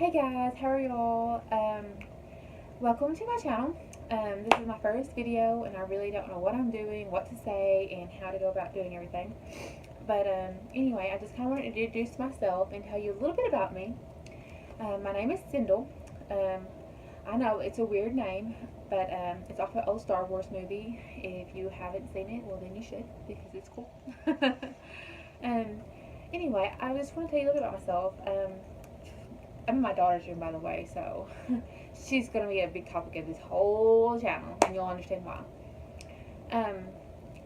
Hey guys, how are y'all? Welcome to my channel. This is my first video and I really don't know what I'm doing, what to say, and how to go about doing everything. But anyway, I just kind of wanted to introduce myself and tell you a little bit about me. My name is Cindel. I know it's a weird name, but it's off an old Star Wars movie. If you haven't seen it, well then you should because it's cool. um, anyway, I just want to tell you a little bit about myself. I'm in my daughter's room, by the way, so she's going to be a big topic of this whole channel, and you'll understand why. Um,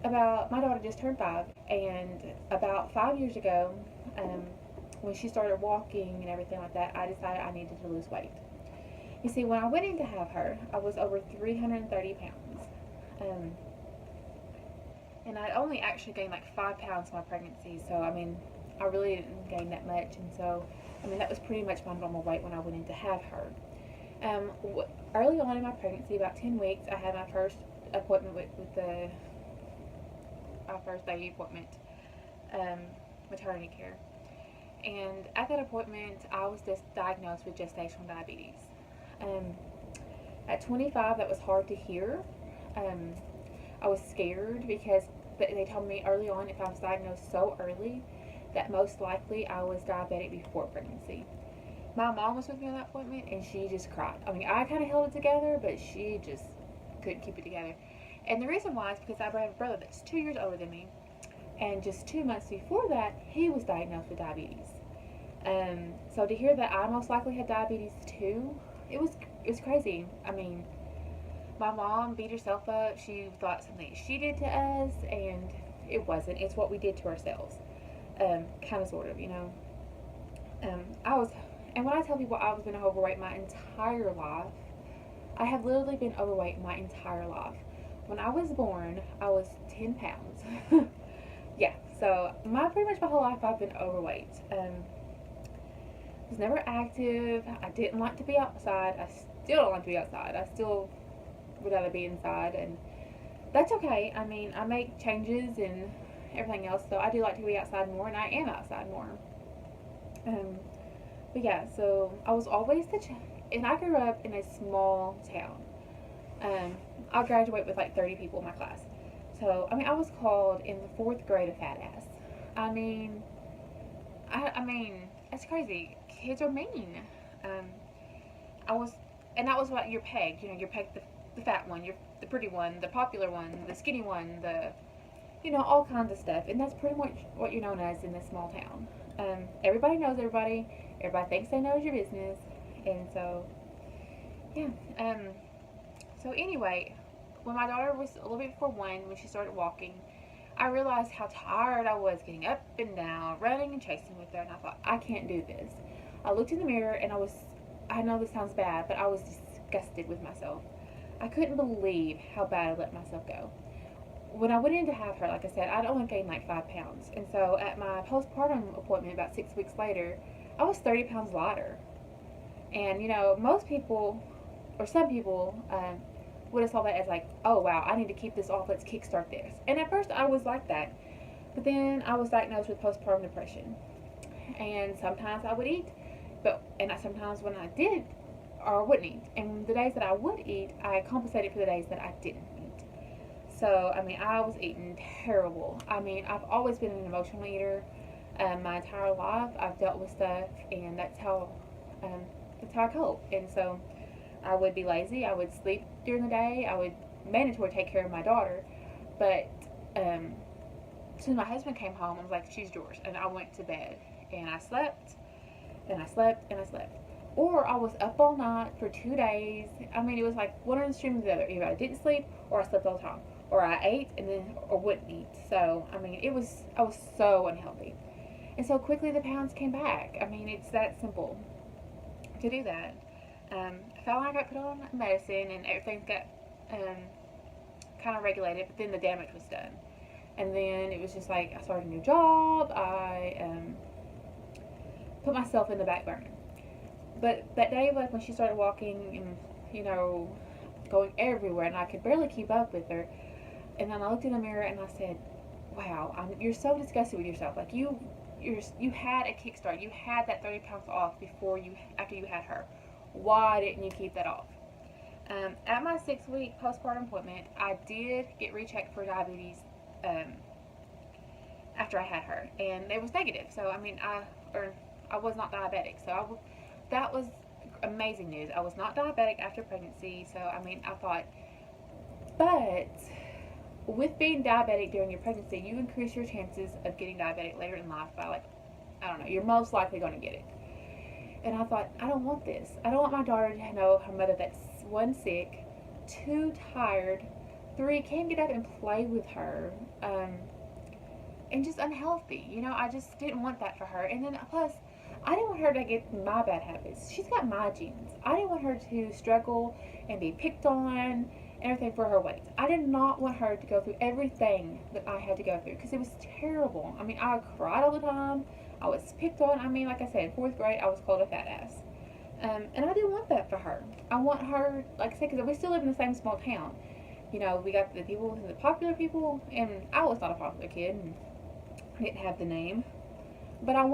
about my daughter just turned 5, and about 5 years ago, when she started walking and everything like that, I decided I needed to lose weight. You see, when I went in to have her, I was over 330 pounds. And I'd only actually gained like 5 pounds in my pregnancy, so I mean, I really didn't gain that much, and so I mean that was pretty much my normal weight when I went in to have her. Early on in my pregnancy, about 10 weeks, I had my first appointment with my first baby appointment, maternity care. And at that appointment, I was just diagnosed with gestational diabetes. At 25, that was hard to hear. I was scared because they told me early on if I was diagnosed so early that most likely I was diabetic before pregnancy. My mom was with me on that appointment and she just cried. I mean, I kind of held it together, but she just couldn't keep it together. And the reason why is because I have a brother that's 2 years older than me, and just 2 months before that, he was diagnosed with diabetes. So to hear that I most likely had diabetes too, it was crazy. I mean, my mom beat herself up. She thought something she did to us, and it wasn't. It's what we did to ourselves. Kind of, sort of, you know. And when I tell people I've been overweight my entire life, I have literally been overweight my entire life. When I was born, I was 10 pounds. Yeah, so pretty much my whole life I've been overweight. Was never active. I didn't like to be outside. I still don't like to be outside. I still would rather be inside, and that's okay. I mean, I make changes and everything else, so I do like to be outside more, and I am outside more. But yeah, so I was always and I grew up in a small town. I graduated with like 30 people in my class. So, I mean, I was called in the 4th grade a fat ass. I mean, I mean, that's crazy. Kids are mean. And that was what you're pegged. You know, you're pegged the fat one, you're the pretty one, the popular one, the skinny one, all kinds of stuff. And that's pretty much what you're known as in this small town. Everybody knows everybody. Everybody thinks they know your business. And so, yeah. So anyway, when my daughter was a little bit before 1, when she started walking, I realized how tired I was getting up and down, running and chasing with her, and I thought, I can't do this. I looked in the mirror and I know this sounds bad, but I was disgusted with myself. I couldn't believe how bad I let myself go. When I went in to have her, like I said, I'd only gained like 5 pounds. And so at my postpartum appointment about 6 weeks later, I was 30 pounds lighter. And, you know, most people, or some people, would have saw that as like, oh wow, I need to keep this off, let's kickstart this. And at first I was like that. But then I was diagnosed with postpartum depression. And sometimes I would eat, sometimes when I did, or wouldn't eat. And the days that I would eat, I compensated for the days that I didn't eat. So, I mean, I was eating terrible. I mean, I've always been an emotional eater. My entire life, I've dealt with stuff, and that's how I cope. And so, I would be lazy. I would sleep during the day. I would mandatory take care of my daughter. But as soon as my husband came home, I was like, she's yours. And I went to bed. And I slept, and I slept, and I slept. Or I was up all night for 2 days. I mean, it was like one of the extremes of the other. Either I didn't sleep, or I slept all the time. Or I ate, or wouldn't eat. So, I mean, I was so unhealthy. And so quickly the pounds came back. I mean, it's that simple to do that. I felt like I got put on medicine and everything got kind of regulated, but then the damage was done. And then it was just like I started a new job. I put myself in the back burner. But that day, like when she started walking and, you know, going everywhere, and I could barely keep up with her. And then I looked in the mirror and I said, wow, you're so disgusted with yourself. Like, you you had a kickstart. You had that 30 pounds off after you had her. Why didn't you keep that off? At my 6-week postpartum appointment, I did get rechecked for diabetes after I had her, and it was negative. So I mean, I was not diabetic. So that was amazing news. I was not diabetic after pregnancy. So I mean, I thought, but with being diabetic during your pregnancy, you increase your chances of getting diabetic later in life by, like, I don't know, you're most likely going to get it. And I thought, I don't want this. I don't want my daughter to know her mother that's 1, sick, 2, tired, 3, can't get up and play with her, and just unhealthy. You know, I just didn't want that for her. And then plus, I didn't want her to get my bad habits. She's got my genes. I didn't want her to struggle and be picked on, everything for her weight. I did not want her to go through everything that I had to go through, because it was terrible. I mean, I cried all the time. I was picked on. I mean, like I said, in 4th grade, I was called a fat ass. And I didn't want that for her. I want her, like I said, because we still live in the same small town. You know, we got the people, the popular people, and I was not a popular kid, and I didn't have the name. But I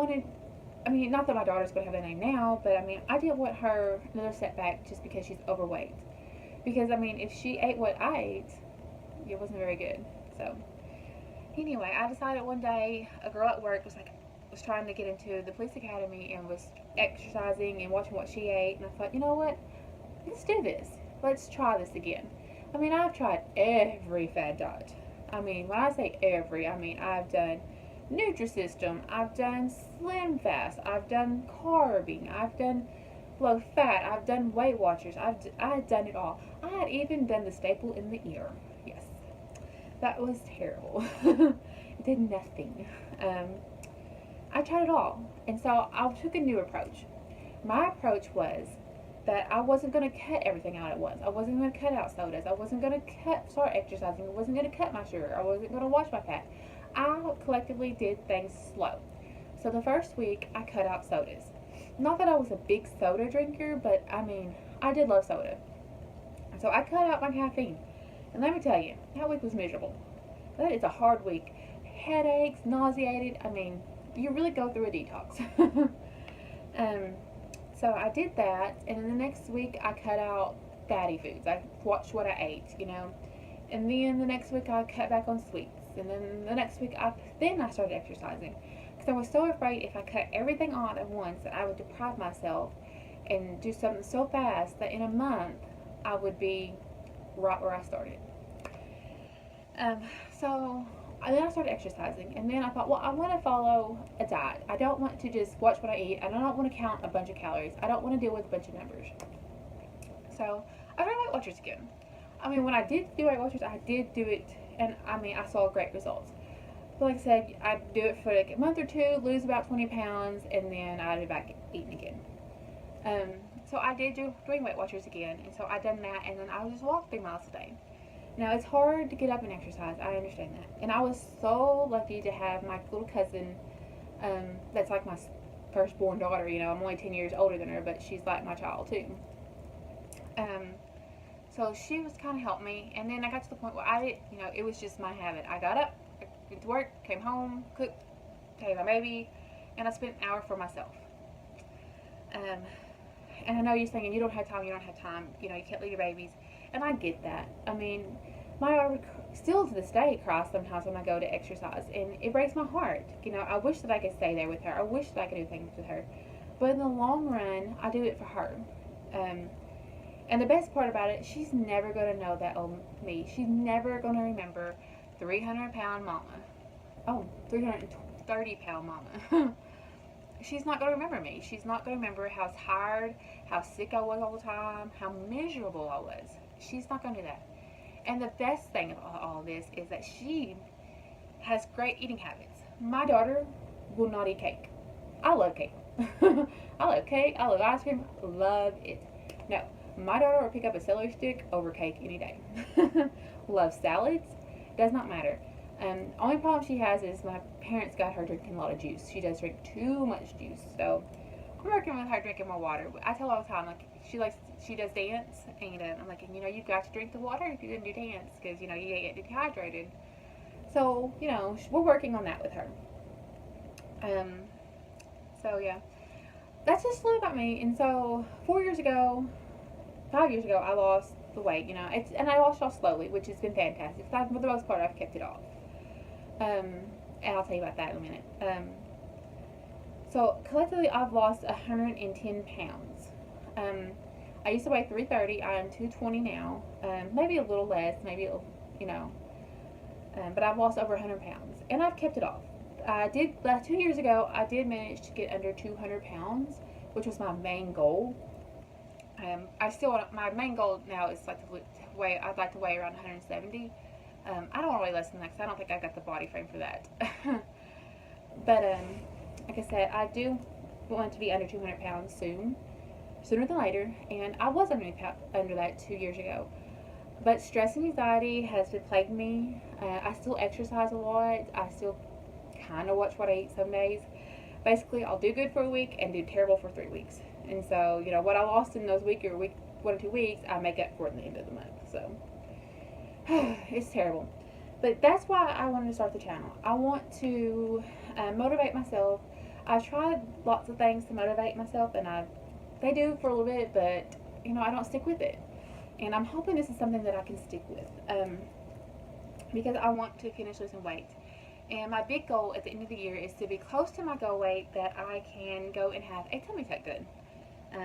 mean, not that my daughter's going to have the name now, but I mean, I didn't want her another setback just because she's overweight. Because, I mean, if she ate what I ate, it wasn't very good. So, anyway, I decided one day, a girl at work was trying to get into the police academy and was exercising and watching what she ate. And I thought, you know what? Let's do this. Let's try this again. I mean, I've tried every fad diet. I mean, when I say every, I mean, I've done Nutrisystem, I've done Slim Fast, I've done carbing, I've done low fat, I've done Weight Watchers, I've done it all. I had even done the staple in the ear. Yes, that was terrible. It did nothing. I tried it all, and so I took a new approach. My approach was that I wasn't going to cut everything out at once. I wasn't going to cut out sodas. I wasn't going to start exercising. I wasn't going to cut my sugar. I wasn't going to watch my fat. I collectively did things slow. So the first week, I cut out sodas. Not that I was a big soda drinker, but I mean, I did love soda. So I cut out my caffeine. And let me tell you, that week was miserable. That is a hard week. Headaches, nauseated. I mean, you really go through a detox. So I did that, and then the next week I cut out fatty foods. I watched what I ate, you know. And then the next week I cut back on sweets. And then the next week I started exercising. Because I was so afraid if I cut everything on at once that I would deprive myself and do something so fast that in a month I would be right where I started. So then I started exercising, and then I thought, well, I want to follow a diet. I don't want to just watch what I eat. I don't want to count a bunch of calories. I don't want to deal with a bunch of numbers. So I tried Weight Watchers again. I mean, when I did do Weight Watchers, I did do it, and I mean, I saw great results. But like I said, I'd do it for like a month or two, lose about 20 pounds, and then I'd be back eating again. So I did doing Weight Watchers again, and so I done that, and then I would just walk 3 miles a day. Now, it's hard to get up and exercise. I understand that. And I was so lucky to have my little cousin, that's like my firstborn daughter. You know, I'm only 10 years older than her, but she's like my child, too. So she was kind of helped me. And then I got to the point where it was just my habit. I got up, went to work, came home, cooked, had my baby, and I spent an hour for myself. And I know you're thinking, you don't have time, you can't leave your babies. And I get that. I mean, my daughter still to this day cries sometimes when I go to exercise, and it breaks my heart. You know, I wish that I could stay there with her. I wish that I could do things with her. But in the long run, I do it for her. And the best part about it, she's never going to know that old me. She's never going to remember 300-pound mama. Oh, 330-pound mama. She's not going to remember me. She's not going to remember how tired, how sick I was all the time, how miserable I was. She's not going to do that. And the best thing about all this is that she has great eating habits. My daughter will not eat cake. I love cake. I love cake. I love ice cream. Love it. No, my daughter will pick up a celery stick over cake any day. Loves salads. Does not matter. Only problem she has is my parents got her drinking a lot of juice. She does drink too much juice. So I'm working with her drinking more water. I tell her all the time, like, she does dance, and I'm like, you've got to drink the water if you're going to do dance, because, you get dehydrated. So, we're working on that with her. Um, so yeah, that's just a little about me. And so 5 years ago, I lost the weight. And I lost it all slowly, which has been fantastic. For the most part, I've kept it off. And I'll tell you about that in a minute. So collectively, I've lost 110 pounds. I used to weigh 330. I am 220 now. Maybe a little less. Maybe you know. But I've lost over 100 pounds, and I've kept it off. I did 2 years ago. I did manage to get under 200 pounds, which was my main goal. My main goal now is like to weigh. I'd like to weigh around 170. I don't want to weigh less than that because I don't think I've got the body frame for that. But like I said, I do want to be under 200 pounds sooner than later, and I was under that 2 years ago. But stress and anxiety has been plaguing me. I still exercise a lot. I still kind of watch what I eat some days. Basically, I'll do good for a week and do terrible for 3 weeks. And so, what I lost in those 1 or 2 weeks, I make up for it at the end of the month. So, it's terrible. But that's why I wanted to start the channel. I want to motivate myself. I've tried lots of things to motivate myself, and they do for a little bit, but, I don't stick with it. And I'm hoping this is something that I can stick with, because I want to finish losing weight. And my big goal at the end of the year is to be close to my goal weight that I can go and have a tummy tuck done.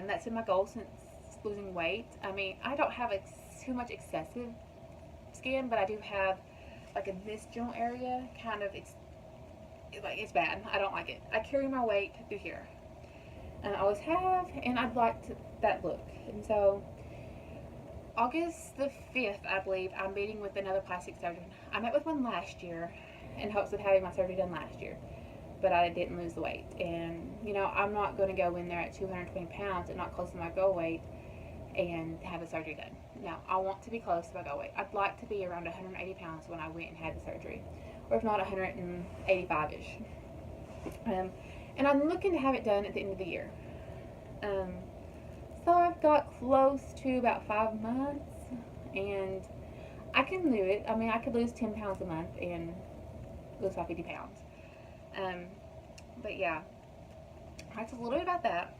That's been my goal since losing weight. I mean, I don't have too much excessive skin, but I do have, like, in this joint area, kind of, it's bad. I don't like it. I carry my weight through here. And I always have, and I'd like that look. And so, August the 5th, I believe, I'm meeting with another plastic surgeon. I met with one last year in hopes of having my surgery done last year, but I didn't lose the weight. And, I'm not going to go in there at 220 pounds and not close to my goal weight and have the surgery done. No, I want to be close to my goal weight. I'd like to be around 180 pounds when I went and had the surgery, or if not 185-ish. And I'm looking to have it done at the end of the year. So I've got close to about 5 months, and I can do it. I mean, I could lose 10 pounds a month and lose about 50 pounds. But yeah, that's a little bit about that.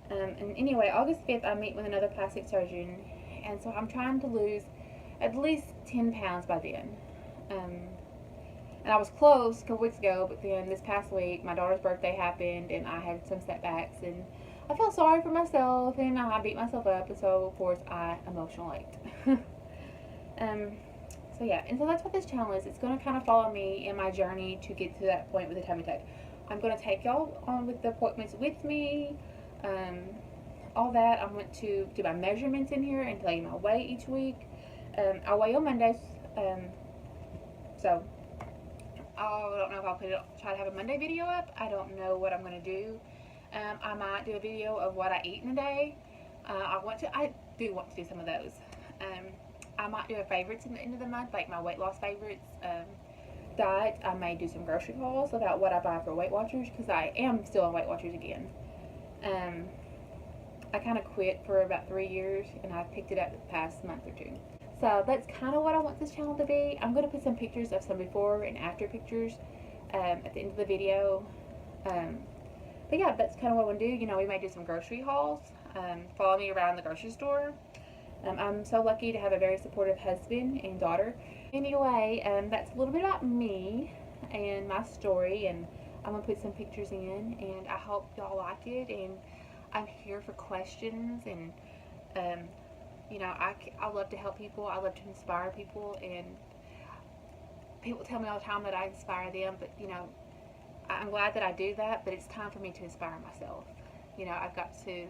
And anyway, August 5th, I meet with another plastic surgeon, and so I'm trying to lose at least 10 pounds by then. And I was close a couple weeks ago, but then this past week, my daughter's birthday happened, and I had some setbacks, and I felt sorry for myself, and I beat myself up, and so, of course, I emotional ate. So yeah, and so that's what this channel is. It's going to kind of follow me in my journey to get to that point with the tummy tuck. I'm going to take y'all on with the appointments with me, all that. I'm going to do my measurements in here and tell you my weight each week. I weigh on Mondays, so I don't know if I'll try to have a Monday video up. I don't know what I'm going to do. I might do a video of what I eat in a day. I do want to do some of those. I might do a favorites in the end of the month, like my weight loss favorites. Diet. I may do some grocery hauls about what I buy for Weight Watchers, because I am still on Weight Watchers again. I kind of quit for about 3 years, and I've picked it up the past month or two. So that's kind of what I want this channel to be. I'm going to put some pictures of some before and after pictures at the end of the video. But yeah, that's kind of what I want to do. We may do some grocery hauls. Follow me around the grocery store. I'm so lucky to have a very supportive husband and daughter. Anyway, that's a little bit about me and my story, and I'm going to put some pictures in, and I hope y'all like it, and I'm here for questions, and I love to help people. I love to inspire people, and people tell me all the time that I inspire them, but I'm glad that I do that, but it's time for me to inspire myself. I've got to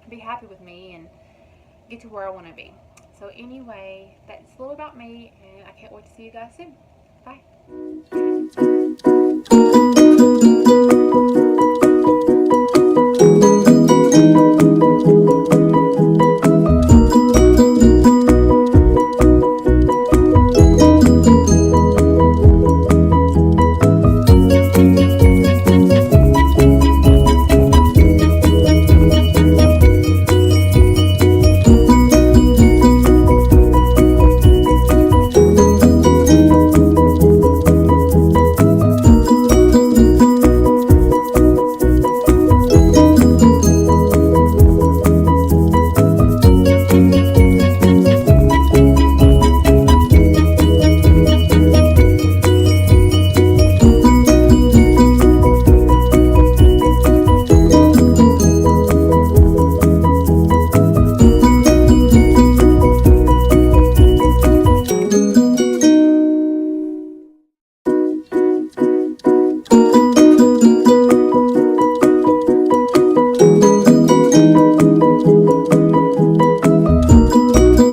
be happy with me and get to where I want to be. So anyway, that's a little about me, and I can't wait to see you guys soon. Bye.